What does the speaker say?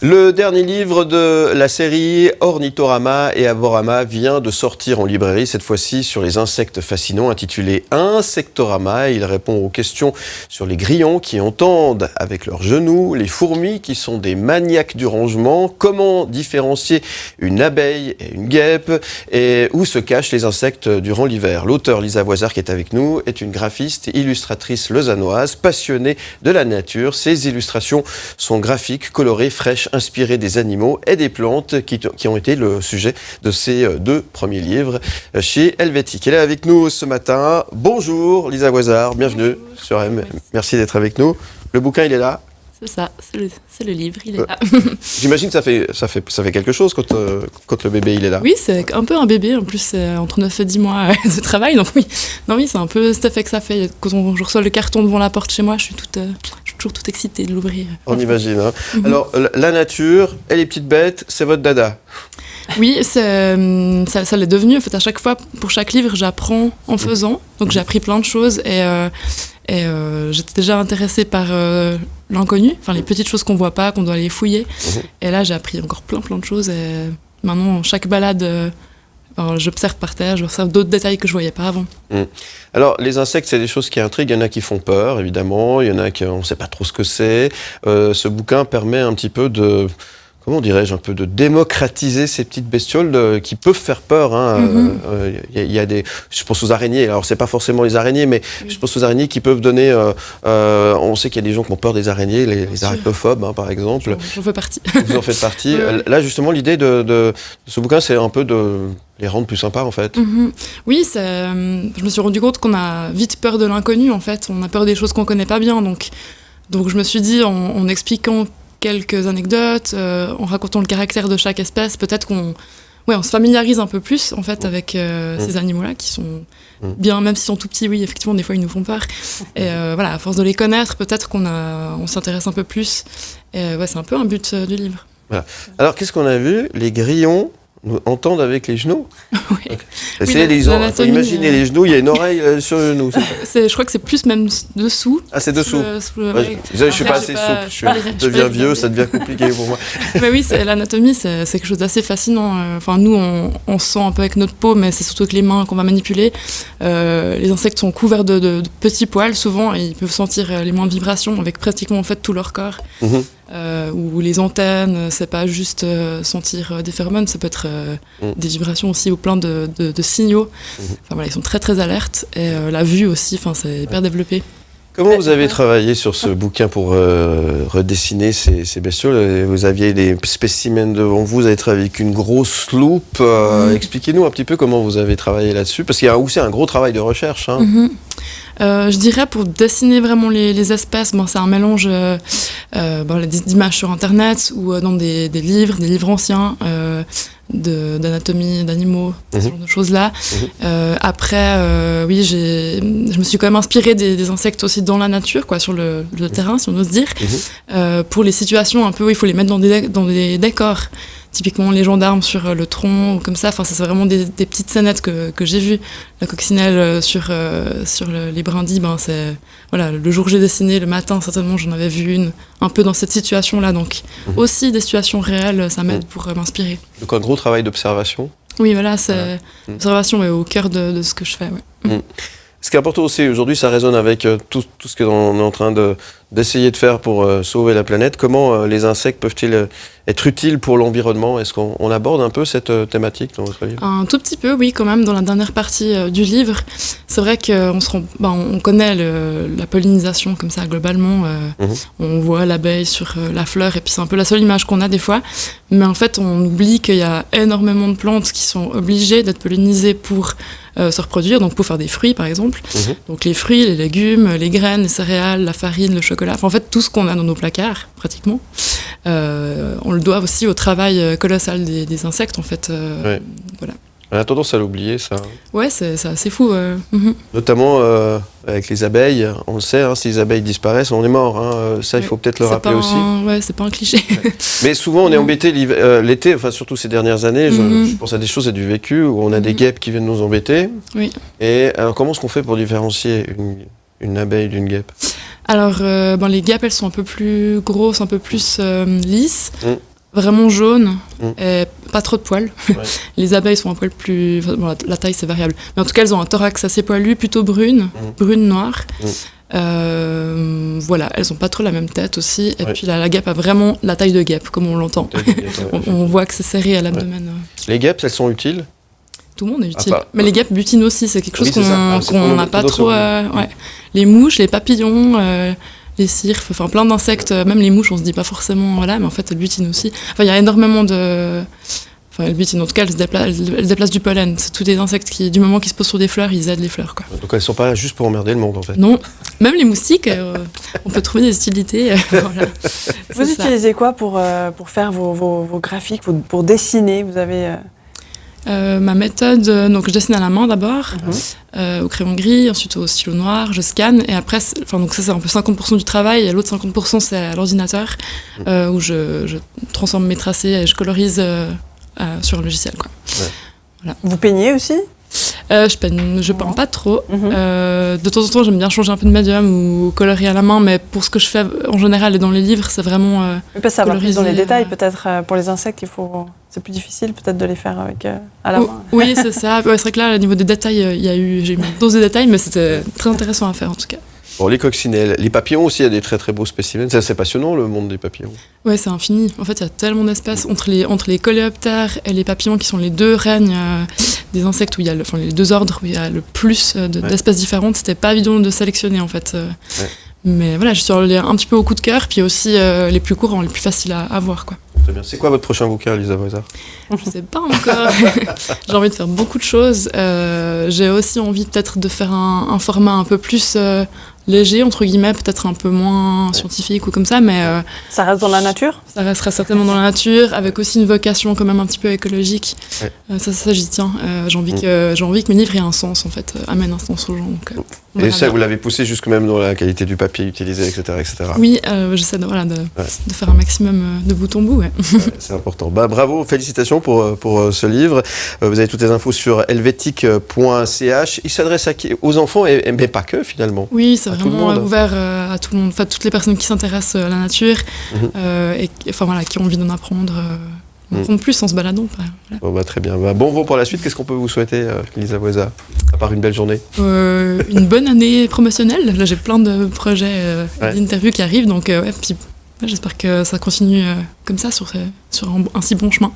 Le dernier livre de la série Ornithorama et Aborama vient de sortir en librairie, cette fois-ci sur les insectes fascinants, intitulé Insectorama. Il répond aux questions sur les grillons qui entendent avec leurs genoux, les fourmis qui sont des maniaques du rangement, comment différencier une abeille et une guêpe, et où se cachent les insectes durant l'hiver. L'auteur Lisa Voisard, qui est avec nous, est une graphiste, illustratrice lausannoise, passionnée de la nature. Ses illustrations sont graphiques, colorées, fraîches, inspirées des animaux et des plantes qui ont été le sujet de ces deux premiers livres chez Helvétique. Elle est avec nous ce matin. Bonjour Lisa Voisard, bienvenue sur M. Merci d'être avec nous. Le bouquin, il est là. C'est ça, c'est le livre, il est là. J'imagine que ça fait quelque chose quand le bébé il est là. Oui, c'est un peu un bébé, en plus c'est entre 9 et 10 mois de travail, donc oui. Non, oui, c'est un peu cet effet que ça fait. Quand je reçois le carton devant la porte chez moi, je suis toujours toute excitée de l'ouvrir. On imagine. Hein. Alors, la nature et les petites bêtes, c'est votre dada. Oui, ça l'est devenu. En fait, à chaque fois, pour chaque livre, j'apprends en faisant. Donc j'ai appris plein de choses et j'étais déjà intéressée par l'inconnu, enfin les petites choses qu'on voit pas, qu'on doit aller fouiller. Et là, j'ai appris encore plein de choses. Et maintenant, chaque balade, j'observe par terre, j'observe d'autres détails que je voyais pas avant. Alors, les insectes, c'est des choses qui intriguent. Il y en a qui font peur, évidemment. Il y en a qui on ne sait pas trop ce que c'est. Ce bouquin permet un petit peu de... Comment dirais-je, un peu de démocratiser ces petites bestioles qui peuvent faire peur. Il y a des, je pense aux araignées. Alors c'est pas forcément les araignées, mais je pense aux araignées qui peuvent donner. On sait qu'il y a des gens qui ont peur des araignées, les arachnophobes, par exemple. J'en fais partie. Vous en faites partie. Là, justement, l'idée de ce bouquin, c'est un peu de les rendre plus sympas, en fait. Oui, je me suis rendu compte qu'on a vite peur de l'inconnu, en fait. On a peur des choses qu'on connaît pas bien, donc je me suis dit en expliquant quelques anecdotes, en racontant le caractère de chaque espèce, peut-être qu'on se familiarise un peu plus en fait avec ces animaux-là qui sont bien, même s'ils sont tout petits, oui, effectivement, des fois ils nous font peur. Et voilà, à force de les connaître, peut-être on s'intéresse un peu plus. Et c'est un peu un but du livre. Voilà. Alors, qu'est-ce qu'on a vu? Les grillons nous entendent avec les genoux. Oui. Imaginez les genoux, il y a une oreille sur le genou. Je crois que c'est plus même dessous. Ah, c'est dessous. Je suis pas assez souple, je deviens vieux, ça devient compliqué pour moi. Mais oui, l'anatomie, c'est quelque chose d'assez fascinant. Enfin, nous, on se sent un peu avec notre peau, mais c'est surtout avec les mains qu'on va manipuler. Les insectes sont couverts de petits poils, souvent, et ils peuvent sentir les moindres vibrations avec pratiquement en fait tout leur corps. Ou les antennes, c'est pas juste sentir des phéromones, ça peut être des vibrations aussi ou plein de signaux. Enfin voilà, ils sont très très alertes et la vue aussi, enfin c'est hyper développé. Comment vous avez travaillé sur ce bouquin pour redessiner ces bestioles? Vous aviez des spécimens devant vous avez travaillé avec une grosse loupe. Expliquez-nous un petit peu comment vous avez travaillé là-dessus, parce qu'il y a aussi un gros travail de recherche. Je dirais pour dessiner vraiment les espèces, c'est un mélange d'images sur Internet ou dans des livres anciens, d'anatomie d'animaux, ce genre de choses-là. Après, oui, je me suis quand même inspirée des insectes aussi dans la nature, quoi, sur le terrain, si on ose dire, pour les situations un peu où il faut les mettre dans des décors. Typiquement les gendarmes sur le tronc ou comme ça, enfin c'est vraiment des petites scénettes que j'ai vues. La coccinelle sur les brindilles, c'est voilà, le jour que j'ai dessiné, le matin certainement j'en avais vu une un peu dans cette situation-là, donc aussi des situations réelles, ça m'aide pour m'inspirer. Donc un gros travail d'observation. Oui, voilà, c'est l'observation au cœur de ce que je fais. Ce qui est important aussi aujourd'hui, ça résonne avec tout ce qu'on est en train d'essayer de faire pour sauver la planète. Comment les insectes peuvent-ils être utiles pour l'environnement? Est-ce qu'on aborde un peu cette thématique dans votre livre? Un tout petit peu, oui, quand même, dans la dernière partie du livre. C'est vrai qu'on connaît la pollinisation comme ça, globalement. On voit l'abeille sur la fleur, et puis c'est un peu la seule image qu'on a des fois. Mais en fait, on oublie qu'il y a énormément de plantes qui sont obligées d'être pollinisées pour se reproduire, donc pour faire des fruits, par exemple. Donc les fruits, les légumes, les graines, les céréales, la farine, le chocolat, en fait, tout ce qu'on a dans nos placards, pratiquement. On le doit aussi au travail colossal des insectes, en fait. Voilà. On a tendance à l'oublier, ça. Ouais, c'est assez fou. Notamment avec les abeilles, on le sait, si les abeilles disparaissent, on est mort. Ça, il faut peut-être le rappeler aussi. C'est pas un cliché. Mais souvent, on est embêté l'été, enfin surtout ces dernières années, je pense à des choses, à du vécu, où on a des guêpes qui viennent nous embêter. Oui. Et alors, comment est-ce qu'on fait pour différencier une abeille d'une guêpe? Alors, les guêpes, elles sont un peu plus grosses, un peu plus lisses. vraiment jaune et pas trop de poils. Ouais. Les abeilles sont un poil plus... Enfin, bon, la taille, c'est variable. Mais en tout cas, elles ont un thorax assez poilu, plutôt brune noire. Voilà, elles ont pas trop la même tête aussi. Et puis la guêpe a vraiment la taille de guêpe, comme on l'entend. On voit que c'est serré à l'abdomen. Les guêpes, elles sont utiles ? Tout le monde est utile. Mais les guêpes butinent aussi, c'est quelque chose qu'on n'a pas trop... Les mouches, les papillons... les cirfes, enfin plein d'insectes, même les mouches, on se dit pas forcément, voilà, mais en fait elles butinent aussi. Enfin, il y a énormément de... Enfin, elles butinent, en tout cas, elles déplacent du pollen. C'est tous des insectes qui, du moment qu'ils se posent sur des fleurs, ils aident les fleurs, quoi. Donc elles sont pas là juste pour emmerder le monde, en fait. Non, même les moustiques, on peut trouver des utilités. Voilà. Vous utilisez quoi pour faire vos graphiques, pour dessiner ? Vous avez... Ma méthode, donc je dessine à la main d'abord, au crayon gris, ensuite au stylo noir, je scanne et après, donc ça c'est un peu 50% du travail et l'autre 50% c'est à l'ordinateur où je transforme mes tracés et je colorise sur un logiciel, quoi. Voilà. Vous peignez aussi ? Je peins pas trop. De temps en temps, j'aime bien changer un peu de médium ou colorier à la main, mais pour ce que je fais en général et dans les livres, c'est vraiment peut savoir plus dans les détails, peut-être pour les insectes, c'est plus difficile peut-être de les faire à la main. Oui, c'est ça. Ouais, c'est vrai que là, au niveau des détails, j'ai eu une dose de détails, mais c'était très intéressant à faire en tout cas. Bon, les coccinelles, les papillons aussi, il y a des très très beaux spécimens. C'est assez passionnant le monde des papillons. Ouais, c'est infini. En fait, il y a tellement d'espèces entre les coléoptères et les papillons qui sont les deux règnes des insectes où il y a les deux ordres où il y a le plus d'espèces différentes. C'était pas évident de sélectionner en fait. Mais voilà, je suis allée un petit peu au coup de cœur, puis aussi les plus courants, les plus faciles à voir, quoi. Très bien. C'est quoi votre prochain bouquin, Lisa Voisard ? Je sais pas encore. J'ai envie de faire beaucoup de choses. J'ai aussi envie peut-être de faire un format un peu plus léger, entre guillemets, peut-être un peu moins scientifique ou comme ça, mais... ça reste dans la nature ? Ça restera certainement dans la nature, avec aussi une vocation quand même un petit peu écologique. Ça j'y tiens. J'ai envie que mes livres aient un sens, en fait, amènent un sens aux gens. Donc, et ça, vous l'avez poussé jusque même dans la qualité du papier utilisé, etc. Oui, j'essaie de faire un maximum de bout en bout. Ouais. C'est important. Bravo, félicitations pour ce livre. Vous avez toutes les infos sur helvetique.ch. Il s'adresse aux enfants, mais pas que, finalement. Oui, c'est vraiment ouvert à tout le monde. Enfin, toutes les personnes qui s'intéressent à la nature et qui ont envie d'en apprendre. Plus en se baladant. Voilà. Bon, très bien. Bon vent pour la suite. Qu'est-ce qu'on peut vous souhaiter, Lisa Voisard, à part une belle journée ? Une bonne année promotionnelle. Là, j'ai plein de projets d'interviews qui arrivent. Donc, puis, j'espère que ça continue comme ça sur un si bon chemin.